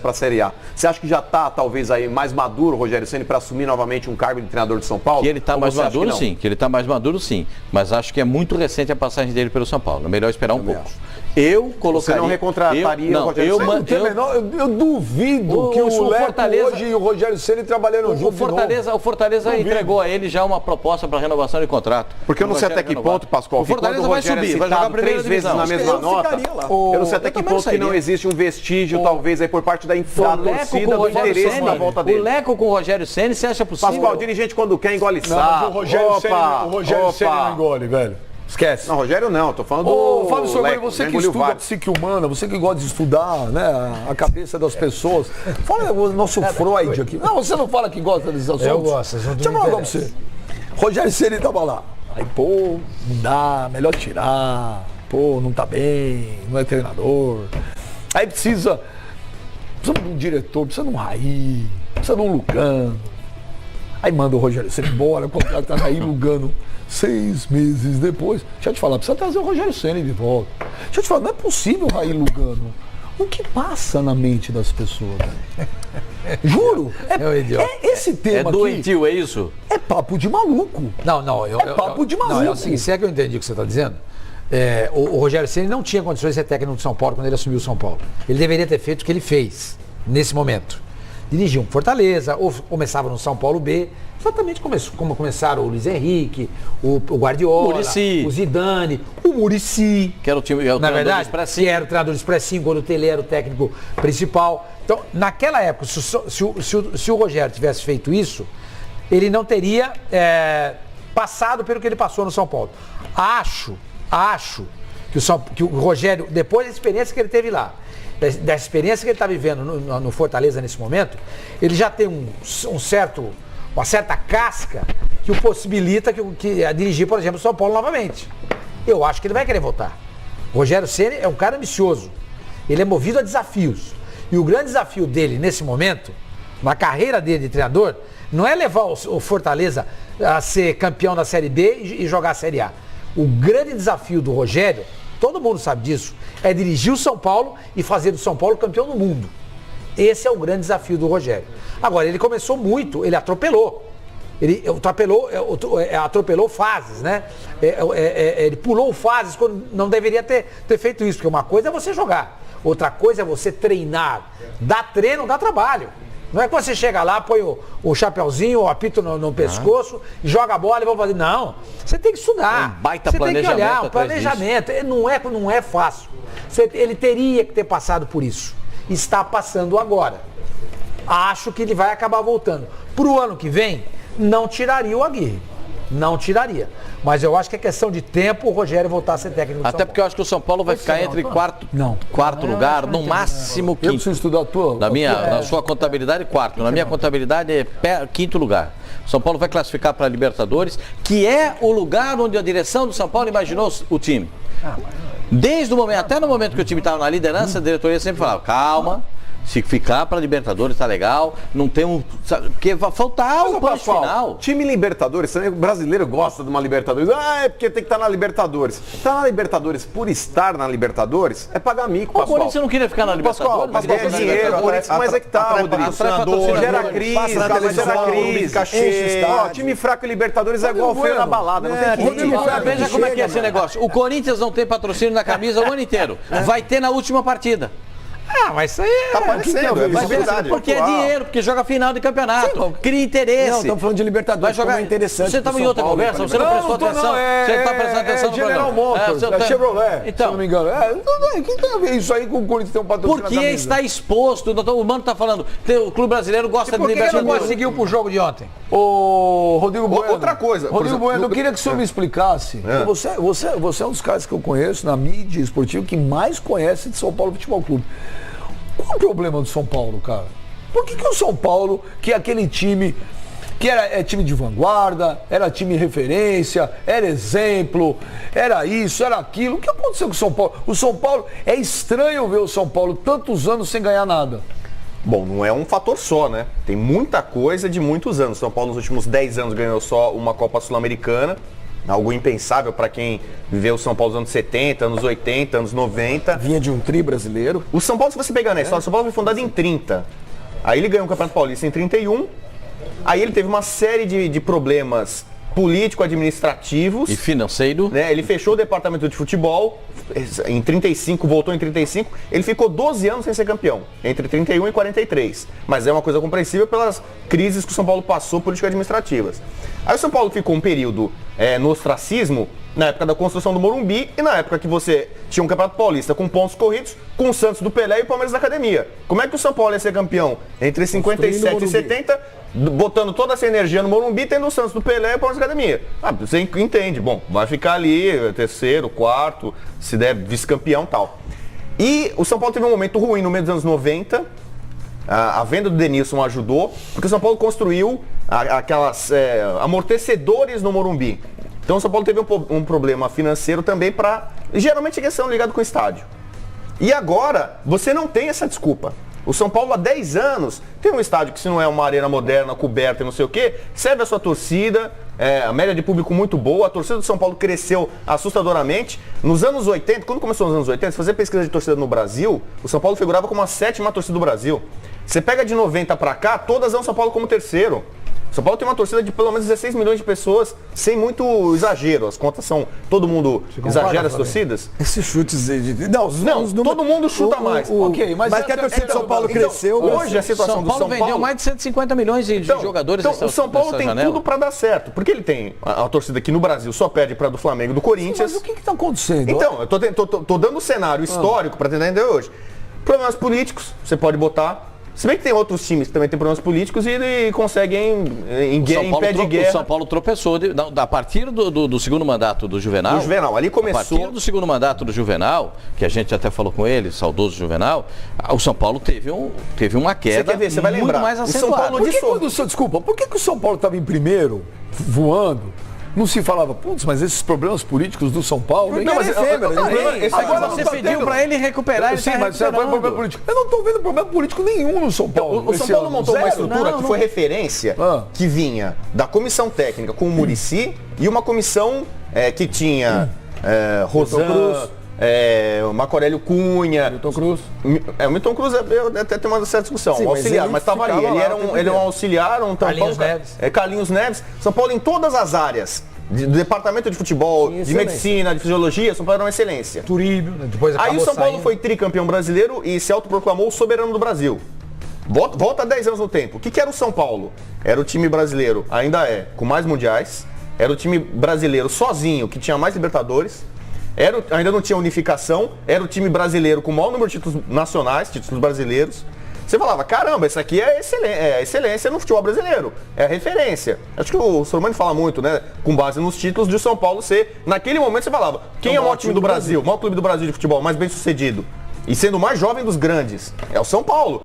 para a Série A. Você acha que já está, talvez, aí mais maduro o Rogério Ceni para assumir novamente um cargo de treinador de São Paulo? Que ele está mais maduro, sim. Que ele está mais maduro, sim. Mas acho que é muito recente a passagem dele pelo São Paulo. É melhor esperar um pouco. Eu colocaria... Você não recontrataria o Rogério Ceni? Eu duvido que o Leco hoje e o Rogério Ceni trabalharam juntos. O Fortaleza entregou a ele já uma proposta para renovação de contrato. Porque eu não sei até que ponto, Pascoal, o Fortaleza vai subir, vai jogar a primeira divisão. Na mesma nota, eu não sei até que ponto que não existe um vestígio, talvez, aí por parte da torcida do interesse na volta dele. O Leco com o Rogério Ceni, você acha possível? Pascoal, dirigente quando quer engole sapo. O Rogério Ceni não engole, velho. Esquece. Não, Rogério não, tô falando do Fábio Sormani, você que estuda psique humana, você que gosta de estudar, né, a cabeça das pessoas. Fala o nosso Freud aqui. Não, você não fala que gosta desses assuntos? Eu gosto. Deixa eu falar pra você. Rogério Ceni tava lá. Aí, pô, não dá, melhor tirar. Pô, não tá bem, não é treinador. Aí precisa de um diretor, precisa de um Raí, precisa de um Lugano. Aí manda o Rogério Ceni embora, contrata Raí Lugano. 6 meses depois, deixa eu te falar, precisa trazer o Rogério Ceni de volta. Deixa eu te falar, não é possível, Raí Lugano. O que passa na mente das pessoas? Juro, esse tema aqui. É doentio, é isso? É papo de maluco. Não, é papo de maluco. Não, é o seguinte, se é que eu entendi o que você está dizendo, o Rogério Ceni não tinha condições de ser técnico do São Paulo quando ele assumiu o São Paulo. Ele deveria ter feito o que ele fez nesse momento. Dirigiu um Fortaleza, ou começava no São Paulo B, exatamente como começaram o Luiz Henrique, o Guardiola, o Zidane, o Muricy, que era o time, na verdade, que era o treinador do Expressinho, quando o Tele era o técnico principal. Então, naquela época, se o Rogério tivesse feito isso, ele não teria passado pelo que ele passou no São Paulo. Acho que o Rogério, depois da experiência que ele teve lá, da experiência que ele está vivendo no Fortaleza nesse momento, ele já tem uma certa casca que o possibilita que dirigir, por exemplo, o São Paulo novamente. Eu acho que ele vai querer voltar. O Rogério Ceni é um cara ambicioso. Ele é movido a desafios. E o grande desafio dele nesse momento, na carreira dele de treinador, não é levar o Fortaleza a ser campeão da Série B e jogar a Série A. O grande desafio do Rogério, todo mundo sabe disso, é dirigir o São Paulo e fazer do São Paulo campeão do mundo. Esse é o grande desafio do Rogério. Agora, ele começou muito, ele atropelou. Ele atropelou fases, né? Ele pulou fases quando não deveria ter feito isso. Porque uma coisa é você jogar, outra coisa é você treinar. Dá treino, dá trabalho. Não é que você chega lá, põe o chapeuzinho, o apito no pescoço, joga a bola e vai fazer. Não, você tem que estudar. Um baita você planejamento. Tem que olhar, planejamento. Não é fácil. Ele teria que ter passado por isso. Está passando agora. Acho que ele vai acabar voltando. Para o ano que vem, não tiraria o Aguirre. Não tiraria. Mas eu acho que é questão de tempo o Rogério voltar a ser técnico do São Paulo. Até porque eu acho que o São Paulo vai ficar entre quarto lugar, no máximo quinto. Eu preciso estudar a tua. Na sua contabilidade, quarto. Na minha contabilidade é quinto lugar. O São Paulo vai classificar para a Libertadores, que é o lugar onde a direção do São Paulo imaginou o time. Desde o momento, até no momento que o time estava na liderança, a diretoria sempre falava, calma. Se ficar para Libertadores tá legal, não tem porque vai faltar o punch final. Time Libertadores, o brasileiro gosta de uma Libertadores. É porque tem que estar na Libertadores. Estar na Libertadores por estar na Libertadores é pagar mico, Pascoal. O Corinthians não queria ficar na Libertadores. Mas ganha dinheiro, mas é que tá, Rodrigo. Gera crise, cachê. Time fraco em Libertadores é igual feio na balada. Não tem que ir. Veja como é que é esse negócio. O Corinthians não tem patrocínio na camisa o ano inteiro. Vai ter na última partida. Mas isso aí tá parecendo, porque é dinheiro, porque joga final de campeonato, cria interesse. Não, estamos falando de Libertadores, vai jogar interessante. Você estava em outra conversa, você não prestou atenção. Você não está prestando atenção no General Motors, Chevrolet, então, se não me engano. Quem tem a ver isso aí com o Corinthians ter um patrocínio? Porque está exposto, o Mano está falando, o clube brasileiro gosta de Libertadores. Por que não conseguiu pro jogo de ontem? Ô, Rodrigo Bueno. Outra coisa. Rodrigo Bueno, eu queria que o senhor me explicasse. Você é um dos caras que eu conheço na mídia esportiva que mais conhece de São Paulo Futebol Clube. Qual é o problema do São Paulo, cara? Por que o São Paulo, que é aquele time que era time de vanguarda, era time referência, era exemplo, era isso, era aquilo, o que aconteceu com o São Paulo? O São Paulo, é estranho ver o São Paulo tantos anos sem ganhar nada. Bom, não é um fator só, né? Tem muita coisa de muitos anos. São Paulo nos últimos 10 anos ganhou só uma Copa Sul-Americana. algo impensável para quem viveu o São Paulo nos anos 70, anos 80, anos 90. Vinha de um tri brasileiro. O São Paulo, se você pegar na história, o São Paulo foi fundado em 30. Aí ele ganhou o Campeonato Paulista em 31. Aí ele teve uma série de problemas político-administrativos. E financeiro. Né? Ele fechou o departamento de futebol em 35, voltou em 35. Ele ficou 12 anos sem ser campeão, entre 31 e 43. Mas é uma coisa compreensível pelas crises que o São Paulo passou político-administrativas. Aí o São Paulo ficou um período no ostracismo, na época da construção do Morumbi e na época que você tinha um Campeonato Paulista com pontos corridos, com o Santos do Pelé e o Palmeiras da Academia. Como é que o São Paulo ia ser campeão entre 57 e 70, botando toda essa energia no Morumbi, tendo o Santos do Pelé e o Palmeiras da Academia? Você entende, bom, vai ficar ali, terceiro, quarto, se der vice-campeão e tal. E o São Paulo teve um momento ruim no meio dos anos 90, a venda do Denilson ajudou, porque o São Paulo construiu aquelas amortecedores no Morumbi. Então o São Paulo teve um problema financeiro também geralmente questão ligada com o estádio. E agora, você não tem essa desculpa. O São Paulo há 10 anos tem um estádio que, se não é uma arena moderna, coberta e não sei o quê, serve a sua torcida, a média de público muito boa, a torcida do São Paulo cresceu assustadoramente. Nos anos 80, quando começou nos anos 80, se fazer pesquisa de torcida no Brasil, o São Paulo figurava como a 7ª torcida do Brasil. Você pega de 90 pra cá, todas dão o São Paulo como terceiro. São Paulo tem uma torcida de pelo menos 16 milhões de pessoas, sem muito exagero. As contas são... Todo mundo exagera as torcidas? Esses chutes... Não, todo mundo chuta mais. Ok, mas que a torcida de São Paulo cresceu. Hoje a situação do São Paulo... vendeu mais de 150 milhões de jogadores. Então o São Paulo tem tudo para dar certo. Porque ele tem a torcida aqui no Brasil, só perde para do Flamengo e do Corinthians. Mas o que está acontecendo? Então, eu tô dando o cenário histórico para tentar entender hoje. Problemas políticos, você pode botar... Se bem que tem outros times que também têm problemas políticos e conseguem em pé de guerra. O São Paulo tropeçou a partir do segundo mandato do Juvenal. Ali começou. A partir do segundo mandato do Juvenal, que a gente até falou com ele, saudoso Juvenal, o São Paulo teve uma queda você vai lembrar. muito mais acentuada. Por que o São Paulo estava em primeiro, voando? Não se falava, putz, mas esses problemas políticos do São Paulo... Não, mas agora você pediu para ele recuperar. Sim, mas você vai problema político. Eu não estou vendo problema político nenhum no São Paulo. O São Paulo montou uma estrutura que foi referência, que vinha da comissão técnica com o Muricy e uma comissão que tinha Rosan, Marco Cunha. Milton Cruz. O Milton Cruz até tem uma certa discussão. Sim, auxiliar, mas estava ali. Ele era um auxiliar, um tampão. Carlinhos Neves. São Paulo em todas as áreas. Do departamento de futebol, de medicina, de fisiologia, São Paulo era uma excelência. Turíbio, depois acabou. Aí o São Paulo foi tricampeão brasileiro e se autoproclamou o soberano do Brasil. Volta 10 anos no tempo. O que era o São Paulo? Era o time brasileiro, ainda com mais mundiais. Era o time brasileiro sozinho, que tinha mais Libertadores. Ainda não tinha unificação. Era o time brasileiro com o maior número de títulos nacionais, títulos brasileiros. Você falava, caramba, isso aqui é excelência no futebol brasileiro. É a referência. Acho que o Sormani fala muito, né? Com base nos títulos de São Paulo ser... Naquele momento você falava, quem é o maior time do Brasil? O maior clube do Brasil de futebol, mais bem sucedido? E sendo o mais jovem dos grandes. É o São Paulo.